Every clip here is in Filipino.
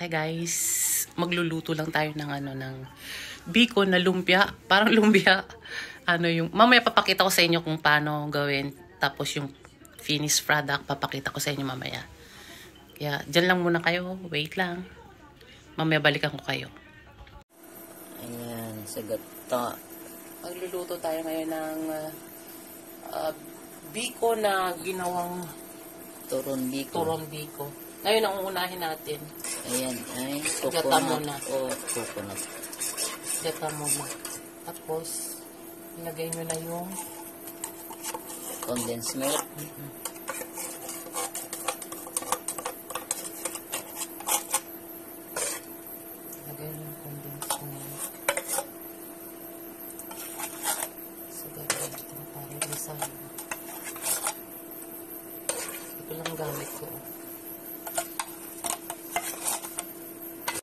Hi guys, magluluto lang tayo ng ng biko na lumpia, parang lumpia. Mamaya papakita ko sa inyo kung paano gawin. Tapos yung finished product papakita ko sa inyo mamaya. Kaya diyan lang muna kayo, wait lang. Mamaya balikan ko kayo. Ayan, sagot to. Magluluto tayo ngayon ng biko na ginawang Turon biko. Ngayon ang uunahin natin. Ayan ay Gata muna. Coconut. Gata muna. Tapos, ilagay nyo na yung Condensed milk. Ilagay nyo yung condensed milk. So, gagawin ito para isang. Ito lang gamit ko.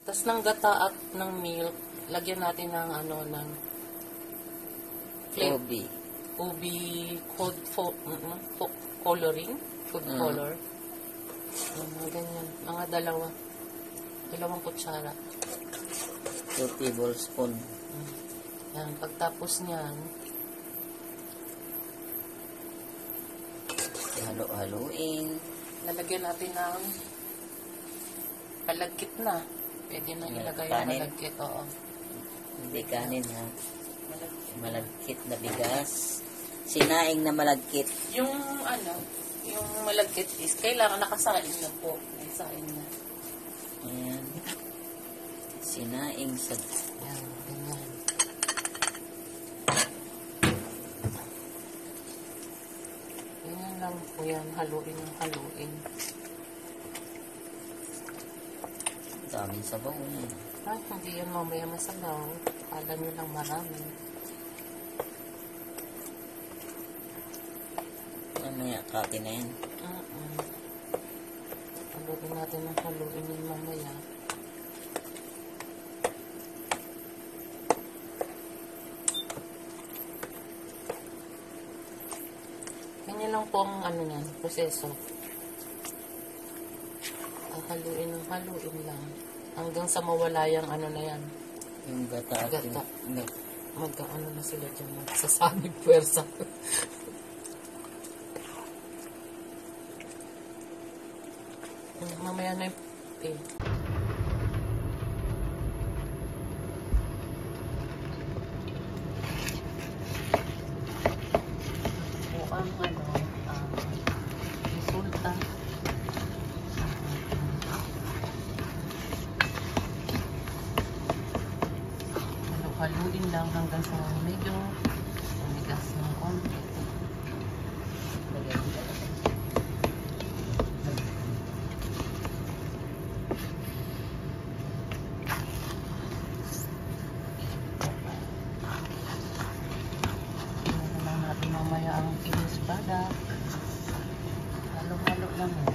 Tapos ng gata at ng milk, lagyan natin ng ng ubi coloring, food color. Mga ganyan, mga dalawang kutsara. 2 tablespoon. Yan, pagtapos niyan, halo-haloin. lalagyan natin ng palagkit na. Pwede na ilagay yung malagkit, oo. Hindi kanin ha. Malagkit na bigas. Sinaing na malagkit. Yung malagkit is kailangan nakasain na po. May sain na. Ayan. Sinaing sa... Yan, ganyan. Ganyan lang po yan. Haluin ng haluin. Daming sabaw na. Ay, hindi yan mamaya masabaw. Kala nyo lang marami. Mamaya kati na yan. Haluin natin ng haluin yun mamaya. Ganyan lang po ang yan, proseso. Haluin ng haluin lang. Hanggang sa mawala yung na yan. Yung gata at Gata. milk. Magkaano na sila dyan. Magsasanig puwersa. Mamaya na yung resulta. Haluin lang hanggang sa medyo umigas ng konti. Tingnan lang natin mamaya ang finished product. Halo-halo lang yan.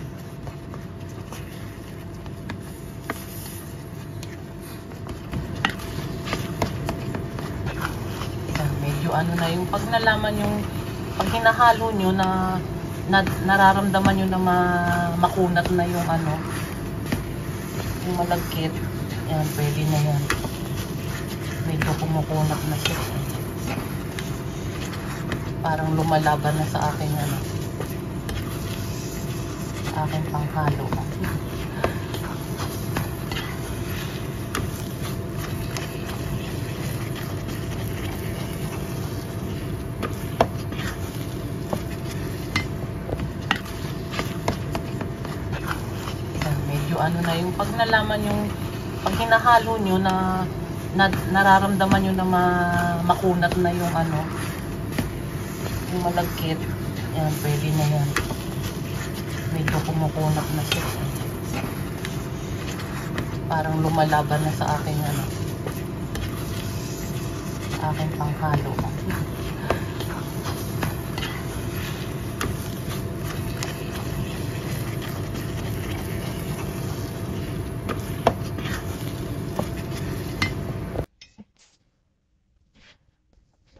Na yung pag nalaman yung pag hinahalo nyo na nararamdaman nyo na makunat na yung yung malagkit, yan, pwede na yan. Medyo kumukunat na siya. Parang lumalaban na sa akin aking panghalo. Na yung pag nalaman yung pag hinahalo nyo na nararamdaman nyo na makunat na yung yung malagkit, yan, pwede na yan. Medyo kumukunat na siya. Parang lumalaban na sa aking aking panghalo.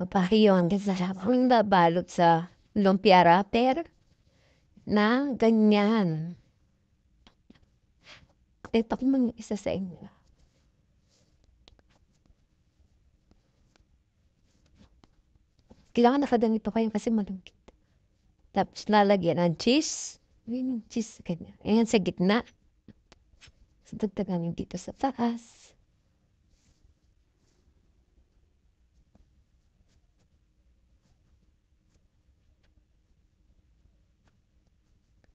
Papahiyon kasi habang babalot sa lumpia wrapper na ganyan. i-update ako mga isa sa inyo. Kailangan nakaganito kayo kasi malungkit. Tapos lalagyan ng cheese. Yun yung cheese sa kanya. Ayan sa gitna. So, dagdagan yung dito sa taas.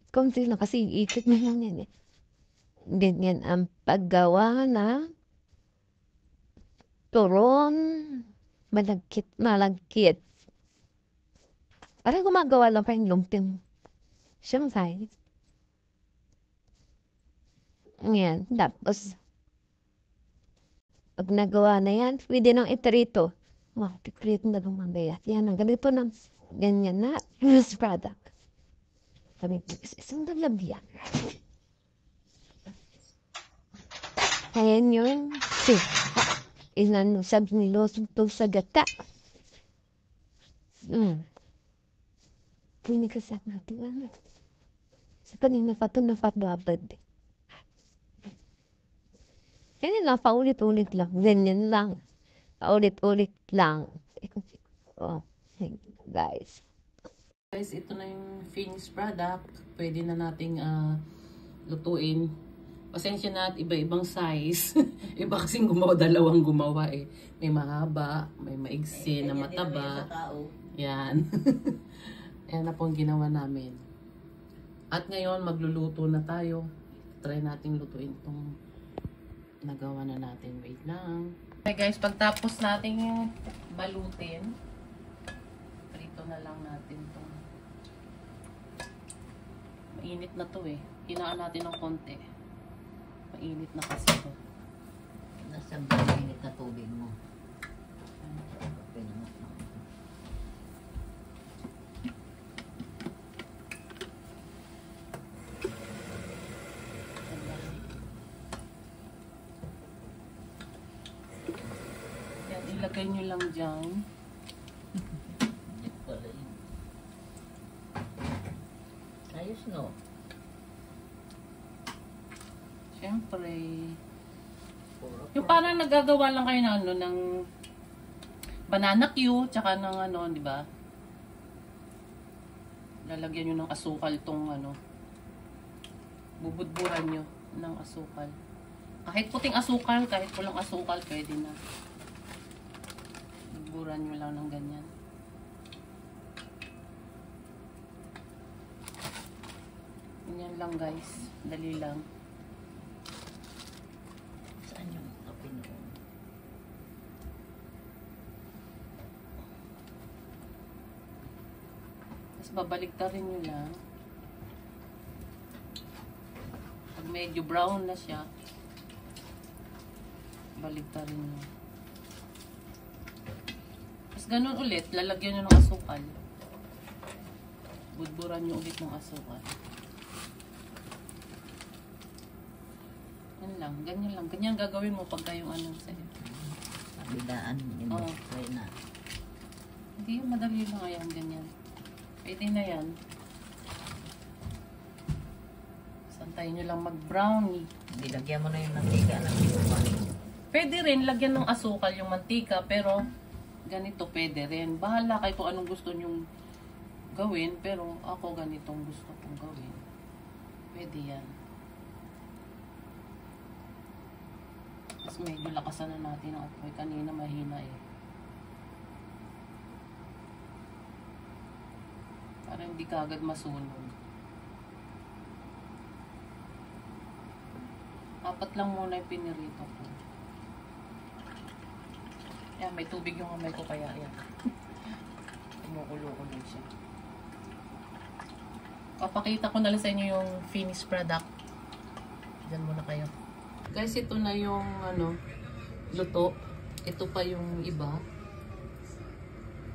Konti lang kasi iikot mo lang yan eh. Ganyan ang paggawa ng turon. Malagkit. Parang gumagawa lang pa yung lumping Shanghai. Yan. Tapos, pag nagawa na yan, pwede nang itrito. Wow, titrito na lumambaya. Yan, ang ganito ng ganyan na finished product. Sabi ko, isang lalagyan. Ayan yun. Inano, sabi nilosong to sa gata. Pinikasak natin. Ano? Sa kanina pa ito napapabad. Ganyan lang, paulit-ulit lang. Ganyan lang. Paulit-ulit lang. Oh, guys. Guys, ito na yung finished product. Pwede na nating lutuin. Pasensya na at iba-ibang size. Iba kasing dalawang gumawa eh. May mahaba, may maigsi na mataba. Yan. Yan na po ang ginawa namin. At ngayon, magluluto na tayo. Try nating lutuin itong nagawa na natin. Wait lang. Okay guys, pagtapos natin yung balutin, prito na lang natin itong. Mainit na to eh. Hinaan natin ng konti. Mainit na kasi ito. Nasa mainit na tubig mo. Yan, ilagay nyo lang dyan. Hindi pala yun. Ayos no? Siyempre. Yung parang nagagawa lang kayo ng ano, ng banana Q, tsaka ng ano, di ba? Lalagyan nyo ng asukal tong ano. Bubudburan nyo ng asukal. Kahit puting asukal, kahit pulang asukal, pwede na. Budburan nyo lang ng ganyan. Ganyan lang guys. Dali lang. Saan yung kape noon? Tapos babaligtarin nyo lang. Pag medyo brown na siya, baligtarin nyo. Tapos ganun ulit, lalagyan nyo ng asukal. Budburan nyo ulit ng asukal. Yan lang, ganyan lang. Ganyan gagawin mo pagka yung ano sa'yo. Kabidaan yun. Oo. Try na. Hindi, madali lang yan, ganyan. Pwede na yan. Santayin nyo lang mag-brownie. Nilagyan mo na yung mantika ng inuman. Pwede rin lagyan ng asukal yung mantika, pero ganito pwede rin. Bahala kayo kung anong gusto nyong gawin, pero ako ganitong gusto kong gawin. Pwede yan. Tapos medyo lakasan na natin ang apoy. Kanina mahina eh. Para hindi kagad masunog. Apat lang muna yung pinirito ko. Yan, may tubig yung kamay ko kaya yan. Kumukulo-kulo siya. Papakita ko na lang sa inyo yung finished product. Diyan muna kayo. Guys, ito na yung ano, luto. Ito pa yung iba.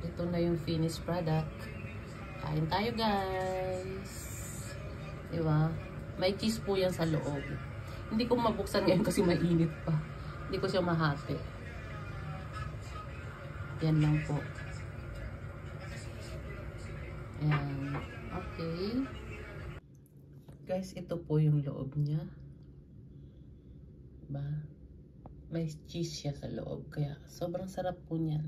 Ito na yung finished product. Kain tayo guys. Diba? May cheese po yan sa loob. Hindi ko mabuksan ngayon kasi mainit pa. Hindi ko siya mahati. Yan lang po. Ayan. Okay. Guys, ito po yung loob niya. Diba? May cheese siya sa loob. Kaya sobrang sarap po niyan.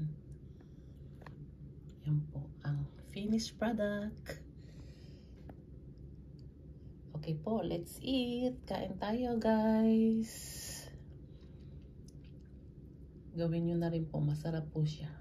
Yan po ang finished product. Okay po, let's eat. Kain tayo, guys. Gawin nyo na rin po. Masarap po siya.